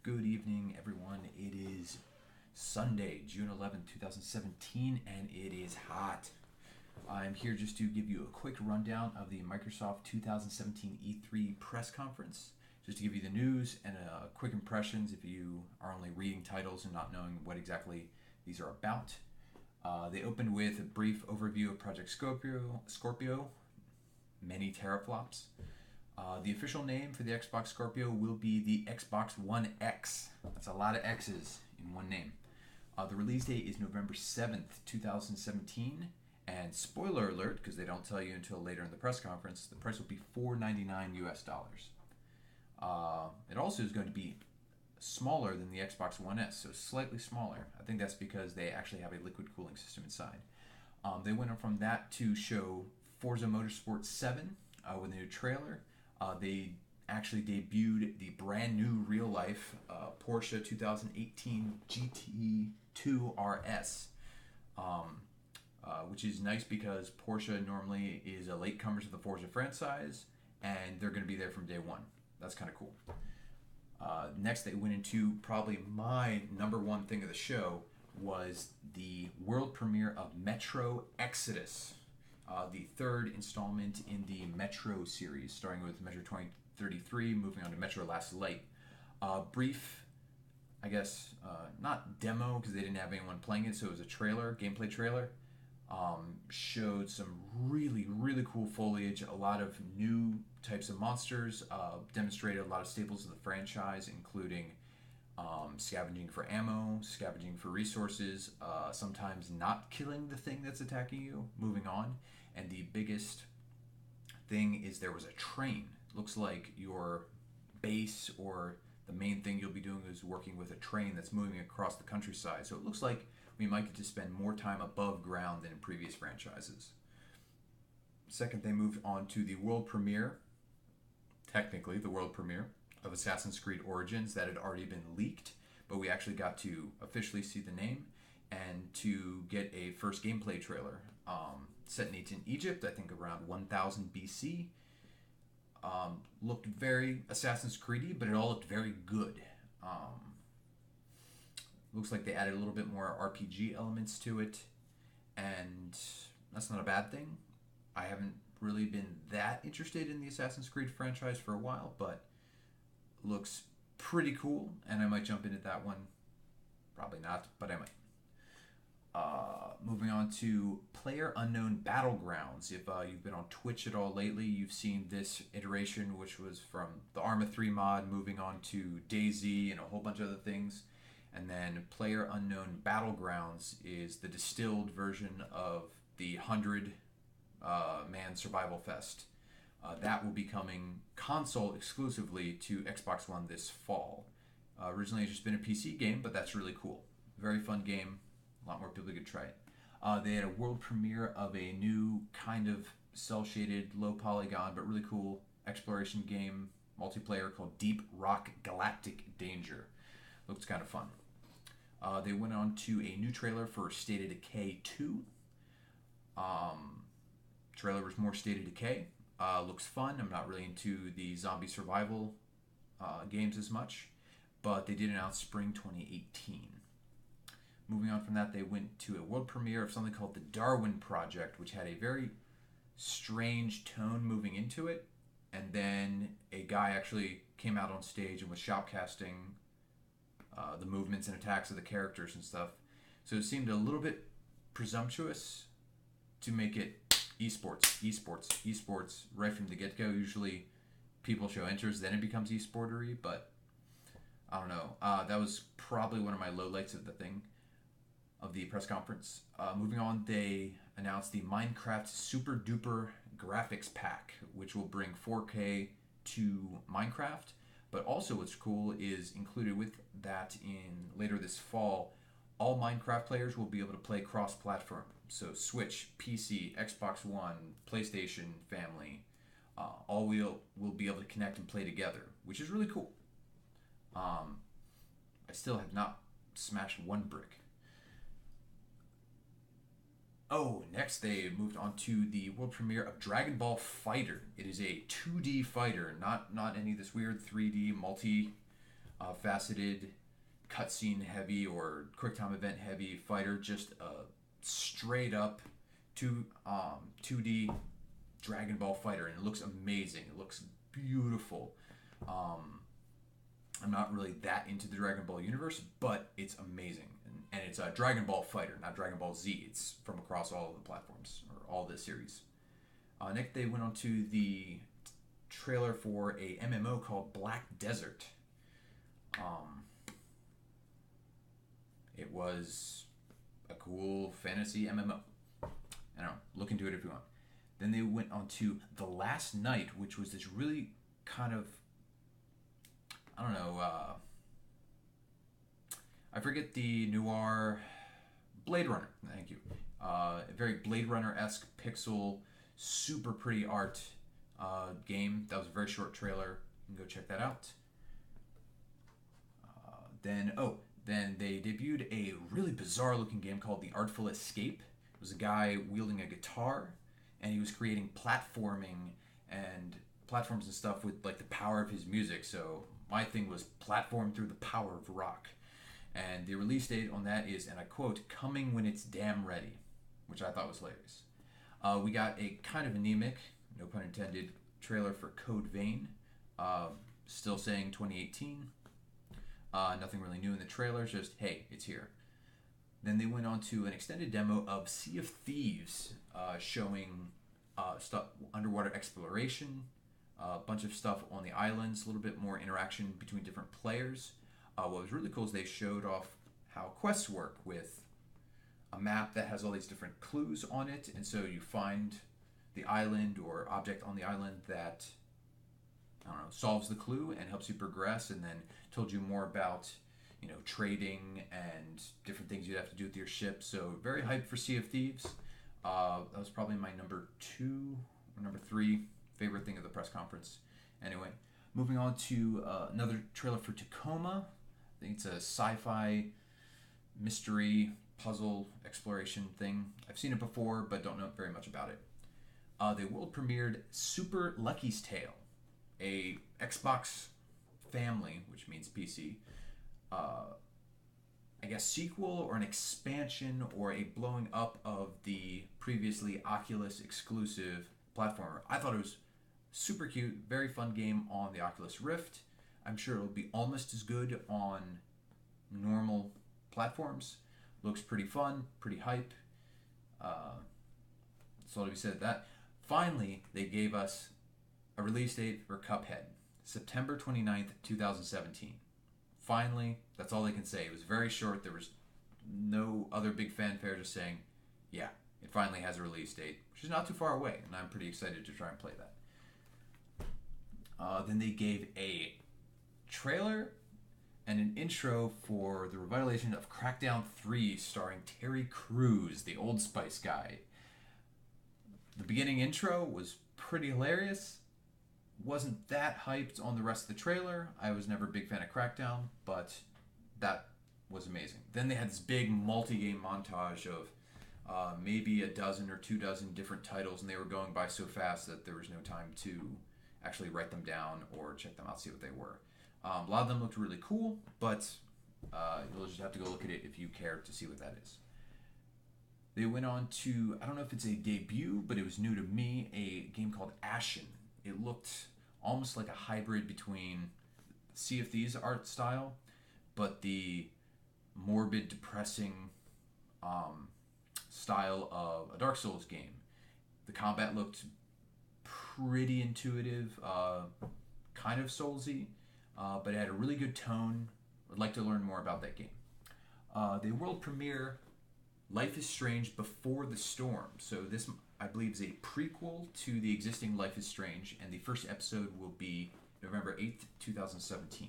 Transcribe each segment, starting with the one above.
Good evening, everyone. It is Sunday, June 11th, 2017, and it is hot. I'm here just to give you a quick rundown of the Microsoft 2017 E3 press conference, just to give you the news and quick impressions if you are only reading titles and not knowing what exactly these are about. They opened with a brief overview of Project Scorpio, many teraflops. The official name for the Xbox Scorpio will be the Xbox One X. That's a lot of X's in one name. The release date is November 7th, 2017. And spoiler alert, because they don't tell you until later in the press conference, the price will be $499 US. It also is going to be smaller than the Xbox One S, so slightly smaller. I think that's because they actually have a liquid cooling system inside. They went on from that to show Forza Motorsport 7 with a new trailer. They actually debuted the brand new real-life Porsche 2018 GT2 RS, which is nice because Porsche normally is a latecomer to the Forza franchise, and they're going to be there from day one. That's kind of cool. Next, they went into probably my number one thing of the show was the world premiere of Metro Exodus. The third installment in the Metro series, starting with Metro 2033, moving on to Metro Last Light. Brief, I guess, not demo because they didn't have anyone playing it, so it was a trailer, gameplay trailer. Showed some really, really cool foliage, a lot of new types of monsters, demonstrated a lot of staples of the franchise, including scavenging for ammo, scavenging for resources, sometimes not killing the thing that's attacking you, moving on. And the biggest thing is there was a train. Looks like your base or the main thing you'll be doing is working with a train that's moving across the countryside. So it looks like we might get to spend more time above ground than in previous franchises. Second, they moved on to the world premiere, technically the world premiere, of Assassin's Creed Origins that had already been leaked, but we actually got to officially see the name and to get a first gameplay trailer set in ancient Egypt, I think around 1000 BC. Looked very Assassin's Creedy, but it all looked very good. Looks like they added a little bit more RPG elements to it, and that's not a bad thing. I haven't really been that interested in the Assassin's Creed franchise for a while, but looks pretty cool, and I might jump into that one. Probably not, but I might. Moving on to PlayerUnknown Battlegrounds. If you've been on Twitch at all lately, you've seen this iteration, which was from the Arma 3 mod, moving on to DayZ and a whole bunch of other things. And then PlayerUnknown Battlegrounds is the distilled version of the 100-man Survival Fest. That will be coming console exclusively to Xbox One this fall. Originally, it's just been a PC game, but that's really cool. Very fun game. A lot more people could try it. They had a world premiere of a new kind of cel-shaded, low polygon, but really cool exploration game multiplayer called Deep Rock Galactic Danger. Looks kind of fun. They went on to a new trailer for State of Decay 2. Trailer was more State of Decay. Looks fun. I'm not really into the zombie survival games as much, but they did announce spring 2018. Moving on from that, they went to a world premiere of something called the Darwin Project, which had a very strange tone moving into it, and then a guy actually came out on stage and was shoutcasting the movements and attacks of the characters and stuff. So it seemed a little bit presumptuous to make it esports right from the get-go. Usually people show interest, then it becomes esportery, but I don't know. That was probably one of my lowlights of the press conference. Moving on, they announced the Minecraft Super Duper Graphics Pack, which will bring 4K to Minecraft. But also what's cool is included with that in later this fall, all Minecraft players will be able to play cross-platform. So Switch, PC, Xbox One, PlayStation family, all will be able to connect and play together, which is really cool. I still have not smashed one brick. Oh, next they moved on to the world premiere of Dragon Ball Fighter. It is a 2D fighter, not any of this weird 3D multi faceted, cutscene heavy or quick time event heavy fighter. Just a straight up 2D Dragon Ball fighter, and it looks amazing. It looks beautiful. I'm not really that into the Dragon Ball universe, but it's amazing. And it's a Dragon Ball fighter, not Dragon Ball Z. It's from across all of the platforms, or all the series. Next, they went on to the trailer for a MMO called Black Desert. It was a cool fantasy MMO. I don't know, look into it if you want. Then they went on to The Last Night, which was this really kind of, I don't know, I forget the noir, Blade Runner, thank you. A very Blade Runner-esque pixel, super pretty art game. That was a very short trailer. You can go check that out. Then they debuted a really bizarre looking game called The Artful Escape. It was a guy wielding a guitar, and he was creating platforms and stuff with like the power of his music. So my thing was platform through the power of rock. And the release date on that is, and I quote, "coming when it's damn ready," which I thought was hilarious. We got a kind of anemic, no pun intended, trailer for Code Vein. Still saying 2018. Nothing really new in the trailer, just, hey, it's here. Then they went on to an extended demo of Sea of Thieves, showing stuff, underwater exploration, a bunch of stuff on the islands, a little bit more interaction between different players. What was really cool is they showed off how quests work with a map that has all these different clues on it, and so you find the island or object on the island that, I don't know, solves the clue and helps you progress, and then told you more about, you know, trading and different things you'd have to do with your ship. So very hyped for Sea of Thieves. That was probably my number 2 or number 3 favorite thing of the press conference. Anyway, moving on to another trailer for Tacoma. I think it's a sci-fi mystery puzzle exploration thing. I've seen it before, but don't know very much about it. They world premiered Super Lucky's Tale, a Xbox family, which means PC, I guess sequel or an expansion or a blowing up of the previously Oculus exclusive platformer. I thought it was super cute, very fun game on the Oculus Rift. I'm sure it'll be almost as good on normal platforms. Looks pretty fun, pretty hype. That's all to be said. That finally they gave us a release date for Cuphead, September 29th, 2017. Finally, that's all they can say. It was very short. There was no other big fanfare, just saying, yeah, it finally has a release date, which is not too far away, and I'm pretty excited to try and play that. Then they gave a trailer and an intro for the revitalization of Crackdown 3 starring Terry Crews, the Old Spice guy. The beginning intro was pretty hilarious. Wasn't that hyped on the rest of the trailer. I was never a big fan of Crackdown, but that was amazing. Then they had this big multi-game montage of maybe a dozen or 2 dozen different titles, and they were going by so fast that there was no time to actually write them down or check them out, see what they were. A lot of them looked really cool, but you'll just have to go look at it if you care to see what that is. They went on to, I don't know if it's a debut, but it was new to me, a game called Ashen. It looked almost like a hybrid between Sea of Thieves art style, but the morbid, depressing style of a Dark Souls game. The combat looked pretty intuitive, kind of Soulsy, but it had a really good tone. I'd like to learn more about that game. The world premiere, Life is Strange Before the Storm. So this, I believe, is a prequel to the existing Life is Strange, and the first episode will be November 8th, 2017.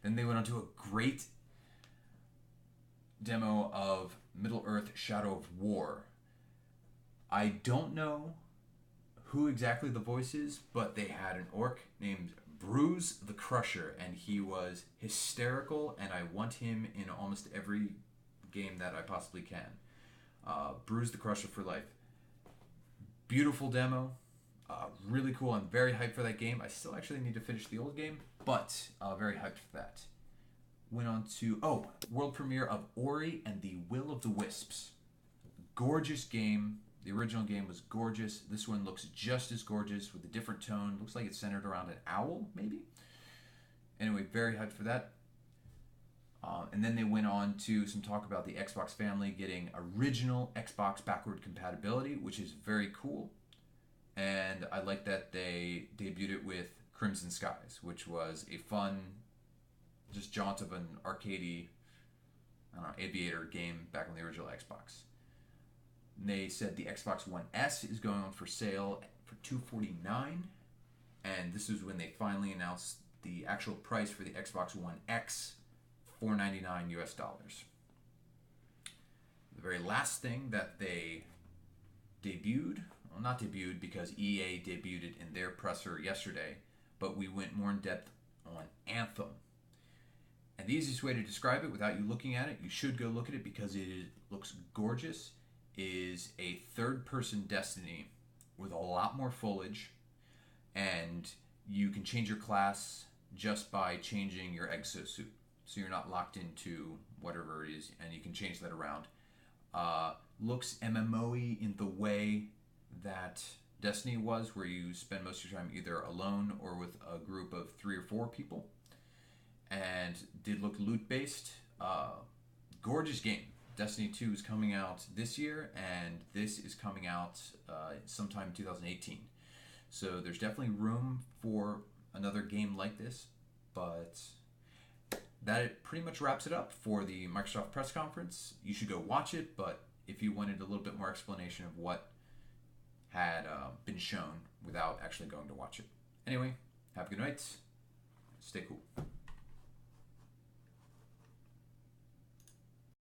Then they went on to a great demo of Middle-earth Shadow of War. I don't know who exactly the voice is, but they had an orc named Bruise the Crusher, and he was hysterical, and I want him in almost every game that I possibly can. Bruise the Crusher for life. Beautiful demo. Really cool. I'm very hyped for that game. I still actually need to finish the old game, but very hyped for that. went on to, world premiere of Ori and the Will of the Wisps. Gorgeous game. The original game was gorgeous. This one looks just as gorgeous with a different tone. Looks like it's centered around an owl, maybe? Anyway, very hyped for that. And then they went on to some talk about the Xbox family getting original Xbox backward compatibility, which is very cool. And I like that they debuted it with Crimson Skies, which was a fun, just jaunt of an arcadey, aviator game back on the original Xbox. They said the Xbox One S is going on for sale for $249, and this is when they finally announced the actual price for the Xbox One X, $499 US. The very last thing that they debuted, well, not debuted because EA debuted it in their presser yesterday, but we went more in depth on Anthem. And the easiest way to describe it without you looking at it, you should go look at it because it looks gorgeous, is a third-person Destiny with a lot more foliage, and you can change your class just by changing your exosuit. So you're not locked into whatever it is, and you can change that around. Looks MMO-y in the way that Destiny was, where you spend most of your time either alone or with a group of 3 or 4 people. And did look loot-based. Gorgeous game. Destiny 2 is coming out this year, and this is coming out sometime in 2018. So there's definitely room for another game like this, but that pretty much wraps it up for the Microsoft press conference. You should go watch it, but if you wanted a little bit more explanation of what had been shown without actually going to watch it. Anyway, have a good night. Stay cool.